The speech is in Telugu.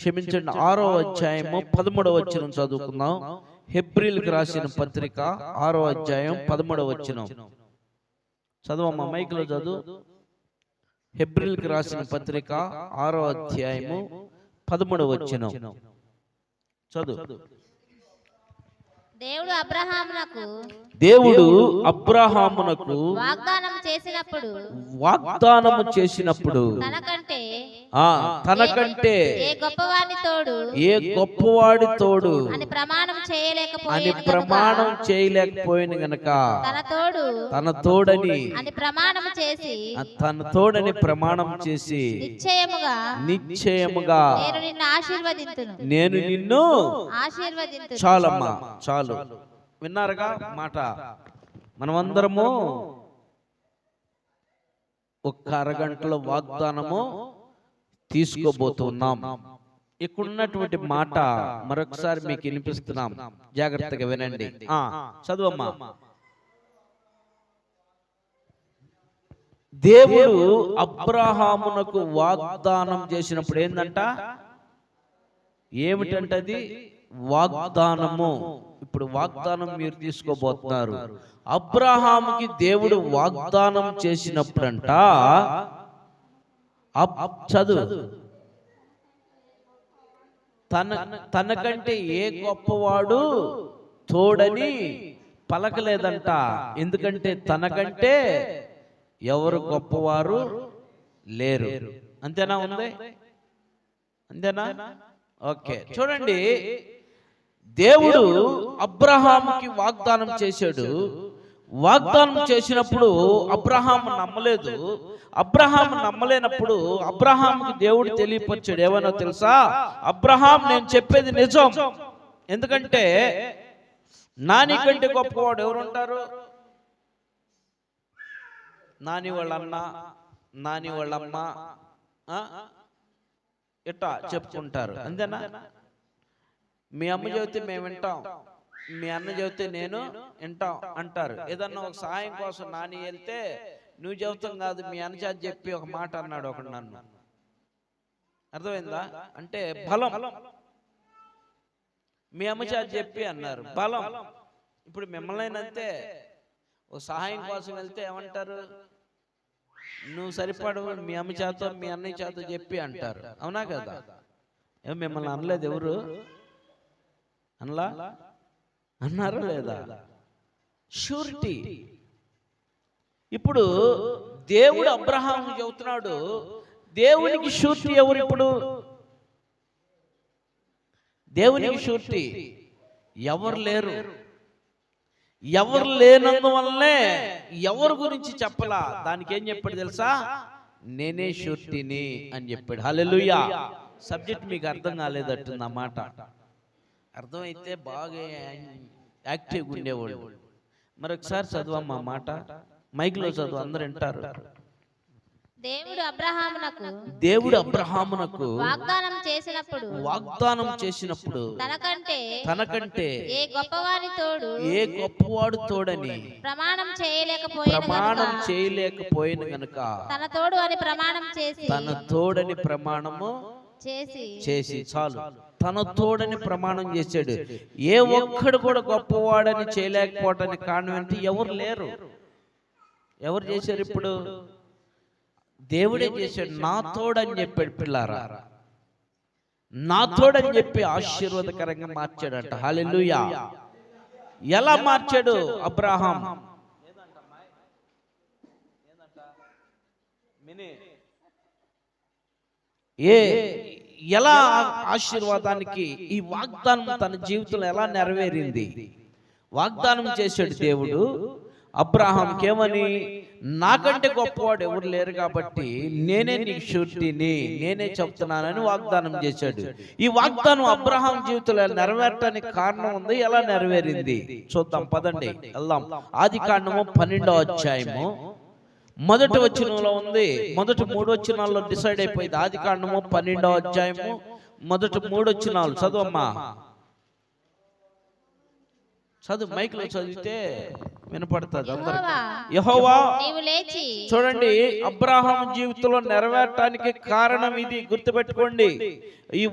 క్షమించండి 6వ అధ్యాయము 13వ వచనం చదువుకుందాం. హెబ్రీయులకు రాసిన పత్రిక 6వ అధ్యాయం 13వ వచనం చదవమ్మా, మైక్లో చదువు. హెబ్రీయులకు రాసిన పత్రిక 6వ అధ్యాయము 13వ వచనం చదువు. దేవుడు అబ్రహామునకు వాగ్దానము చేసినప్పుడు తనకంటే ఏ గొప్పవాడి తోడు అని ప్రమాణం చేయలేకపోయిన గనక తన తోడని ప్రమాణం చేసి నిశ్చయముగా నేను నిన్ను చాలమ్మా చాలు. విన్నారుగా మాట. మనమందరము ఒక్క అరగంటలో వాగ్దానము తీసుకోబోతున్నాం. ఇక్కడున్నటువంటి మాట మరొకసారి మీకు వినిపిస్తున్నాం, జాగ్రత్తగా వినండి. చదువమ్మా. దేవుడు అబ్రహామునకు వాగ్దానం చేసినప్పుడు ఏందంట? ఏమిటంటది? వాగ్దానము. ఇప్పుడు వాగ్దానం మీరు తీసుకోబోతున్నారు. అబ్రహాముకి దేవుడు వాగ్దానం చేసినప్పుడంట చదువు, తనకంటే ఏ గొప్పవాడు తోడని పలకలేదంట. ఎందుకంటే తనకంటే ఎవరు గొప్పవారు లేరు. అంతేనా? ఉంది అంతేనా? ఓకే, చూడండి. దేవుడు అబ్రహాముకి వాగ్దానం చేశాడు. వాగ్దానం చేసినప్పుడు అబ్రహాము నమ్మలేదు. అబ్రహాము నమ్మలేనప్పుడు అబ్రహాముకి దేవుడు తెలియపరిచాడు. ఏమన్నా తెలుసా? అబ్రహాం, నేను చెప్పేది నిజం. ఎందుకంటే నాని కంటే గొప్పవాడు ఎవరుంటారు? నాని వాళ్ళ అన్న, నాని వాళ్ళ అమ్మ ఇట్టా చెప్పుకుంటారు. అంతేనా? మీ అమ్మ చెబితే మేము వింటాం, మీ అన్న చెబితే నేను వింటాం అంటారు. ఏదన్నా ఒక సహాయం కోసం నాని వెళ్తే నువ్వు చెబుతాం కాదు, మీ అన్న చేత చెప్పి ఒక మాట అన్నాడు ఒకడు నన్ను. అర్థమైందా? అంటే బలం. మీ అమ్మ చేత చెప్పి అన్నారు, బలం. ఇప్పుడు మిమ్మల్ని అంతే, ఒక సహాయం కోసం వెళ్తే ఏమంటారు? నువ్వు సరిపడవు, మీ అమ్మ చేత మీ అన్నయ్య చేత చెప్పి అంటారు. అవునా కదా? మిమ్మల్ని అనలేదు ఎవరు? అనలా? అన్నారా లేదా? షూరిటీ. ఇప్పుడు దేవుడు అబ్రహాము చెబుతున్నాడు, దేవునికి షూరిటీ ఎవరు? ఇప్పుడు దేవునికి షూరిటీ ఎవరు లేరు. ఎవరు లేనందువల్లనే ఎవరి గురించి చెప్పలా. దానికి ఏం చెప్పాడు తెలుసా? నేనే షూరిటీని అని చెప్పాడు. హల్లెలూయా. సబ్జెక్ట్ మీకు అర్థం కాలేదట్టుంది ఆ మాట. అర్థమైతే బాగా యాక్టివ్గా ఉండేవాడు. మరొకసారి చదువమ్మా మాట, మైక్లో చదువు, అందరు వింటారు. దేవుడు అబ్రహామునకు వాగ్దానం చేసినప్పుడు తనకంటే ఏ గొప్పవాడు తోడని ప్రమాణం చేయలేకపోయిన గనుక తన తోడని ప్రమాణము చేసి చాలు. తన తోడని ప్రమాణం చేశాడు. ఏ ఒక్కడు కూడా గొప్పవాడని చేయలేకపోవటానికి కారణం ఏంటి? ఎవరు లేరు. ఎవరు చేశారు? ఇప్పుడు దేవుడే చేశాడు. నా తోడని చెప్పాడు. పిల్లారా, నా తోడని చెప్పి ఆశీర్వాదకరంగా మార్చాడంట. హల్లెలూయా. ఎలా మార్చాడు అబ్రహాం? ఎలా ఆశీర్వాదానికి ఈ వాగ్దానం తన జీవితంలో ఎలా నెరవేరింది? వాగ్దానం చేశాడు దేవుడు అబ్రహాంకి. ఏమని? నాకంటే గొప్పవాడు ఎవరు లేరు కాబట్టి నేనే నీకు షూరిటీని, నేనే చెప్తున్నానని వాగ్దానం చేశాడు. ఈ వాగ్దానం అబ్రహాం జీవితంలో నెరవేరటానికి కారణం ఉంది. ఎలా నెరవేరింది చూద్దాం, పదండి వెళ్దాం. ఆదికాండము 12వ అధ్యాయము మొదటి వచనంలో ఉంది. మొదటి 3 వచనాల్లో డిసైడ్ అయిపోయింది. ఆదికాండము 12వ అధ్యాయము మొదటి 3 వచనాలు చదువమ్మా. చదువు, మైక్లో చదివితే వినపడుతుంది అందరికి. యెహోవా చూడండి, అబ్రహాము జీవితంలో నెరవేరటానికి కారణం ఇది. గుర్తుపెట్టుకోండి. ఈ